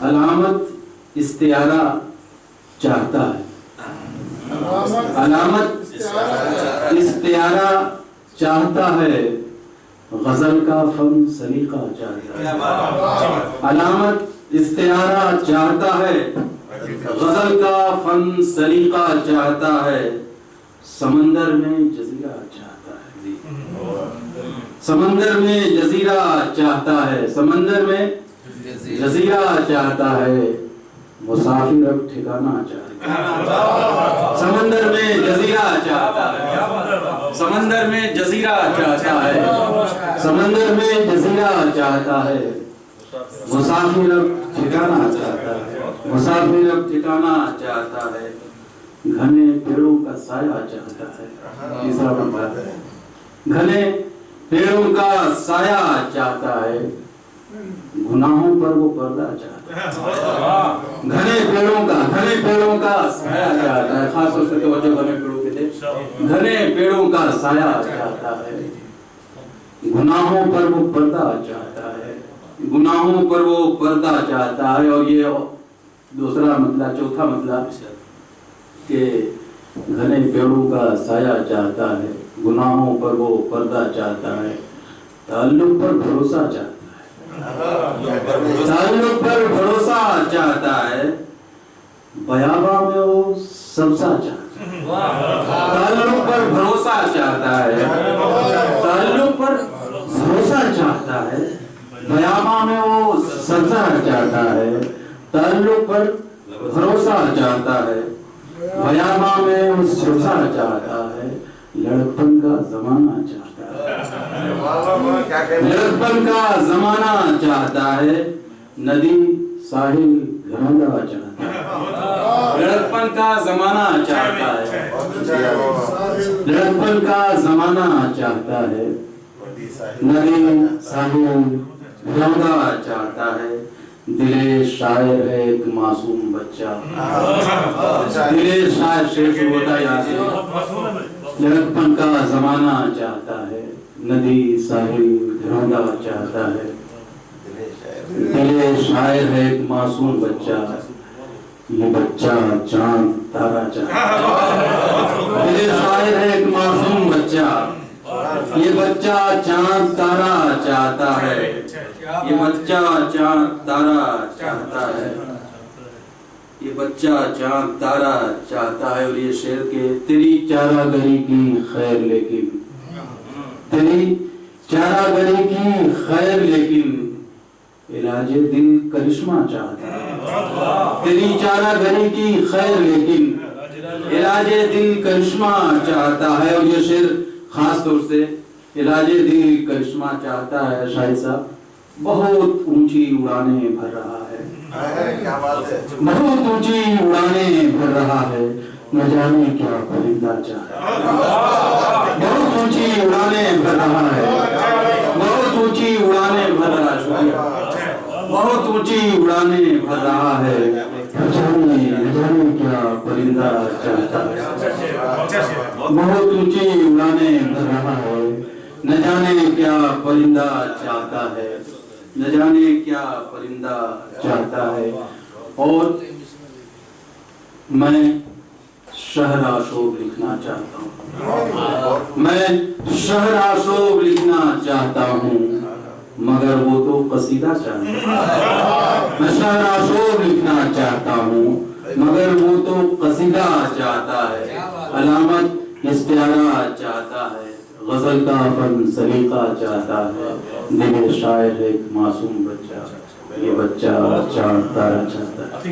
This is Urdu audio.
علامت استعارہ چاہتا ہے، علامت استعارہ چاہتا ہے، غزل کا فن سلیقہ چاہتا ہے، علامت استعارہ چاہتا ہے، غزل کا فن سلیقہ چاہتا ہے، سمندر میں جزیرہ چاہتا ہے، سمندر میں جزیرہ چاہتا ہے، سمندر میں جزیرہ چاہتا ہے، مسافر اب ٹھکانہ چاہتا ہے، سمندر میں جزیرہ چاہتا ہے، سمندر میں جزیرہ چاہتا ہے، سمندر میں جزیرہ چاہتا ہے، مسافر اب ٹھکانہ چاہتا ہے، مسافر اب ٹھکانہ چاہتا ہے، گھنے پیڑوں کا سایہ چاہتا ہے، تیسرا نمبر ہے، گھنے پیڑوں کا سایہ چاہتا ہے، گناہوں پر وہ پردہ چاہتا ہے، گھنے پیڑوں کا سایہ چاہتا ہے، خاص طور سے توجہ گھنے پیڑوں کے تھے، گھنے پیڑوں کا سایہ چاہتا ہے، گناہوں پر وہ پردہ چاہتا ہے، گناہوں پر وہ پردہ چاہتا ہے۔ اور یہ دوسرا مطلب، چوتھا مطلب کہ گھنے پیڑوں کا سایہ چاہتا ہے، گناہوں پر وہ پردہ چاہتا ہے، تعلق پر بھروسہ چاہتا ہے، تعلق پر بھروسہ چاہتا ہے، بیاباں میں وہ سبزہ چاہتا ہے، تعلق پر بھروسہ چاہتا ہے، تعلق پر بھروسہ چاہتا ہے، بیاباں میں وہ سبزہ چاہتا ہے، تعلق پر بھروسہ چاہتا ہے، بیاباں میں وہ سبزہ چاہتا ہے، لڑکپن کا زمانہ چاہتا ہے، لڑکپن کا زمانہ چاہتا ہے، ندی ساحل گھرانگاہ چاہتا ہے، لڑکپن کا زمانہ چاہتا ہے، لڑکپن کا زمانہ چاہتا ہے، ندی ساحل گھرانگاہ چاہتا ہے، دل شاعر ہے ایک معصوم بچہ، دل شاعر شعر شروع ہوتا ہے یہاں سے، لڑکپن کا زمانہ چاہتا ہے، ندی ساحل گھرانگاہ چاہتا ہے، دل شاعر ہے ایک معصوم بچہ، یہ بچہ چاند تارا چاہتا ہے، دل شاعر ہے ایک معصوم بچہ، یہ بچہ چاند تارا چاہتا ہے، یہ بچہ چاند تارا چاہتا ہے، یہ بچہ چاند تارا چاہتا ہے۔ اور یہ شعر کے تیری چارہ گری کی خیر لیکن، تیری چارہ گری کی خیر لیکن، علاج دل کرشمہ چاہتا ہے، تیری چارہ گری کی خیر لیکن، علاج دل کرشمہ چاہتا ہے۔ اور یہ شعر خاص طور سے علاج دل کرشمہ چاہتا ہے، شاہد صاحب بہت اونچی اڑانے بھر رہا ہے، بہت اونچی اڑانے بھر رہا ہے، نہ جانے کیا پرندہ چاہتا ہے، بہت اونچی اڑانے بھر رہا ہے، بہت اونچی اڑانے بھر رہا ہے، شکریہ، بہت اونچی اڑانے بھر رہا ہے، نہ جانے کیا پرندہ چاہتا ہے، بہت اونچی اڑانے بھر رہا ہے، نہ جانے کیا پرندہ چاہتا ہے، نہ جانے کیا پرندہ چاہتا ہے۔ اور میں شہر آشوب لکھنا چاہتا ہوں، میں شہر آشوب لکھنا چاہتا ہوں، مگر وہ تو قصیدہ چاہتا ہے، میں شہر آشوب لکھنا چاہتا ہوں، مگر وہ تو قصیدہ چاہتا ہے، علامت استعارہ چاہتا ہے، غزل کا فن سلیقہ چاہتا ہے، دل شاعر ایک معصوم بچہ، یہ بچہ چاند تارا چاہتا ہے۔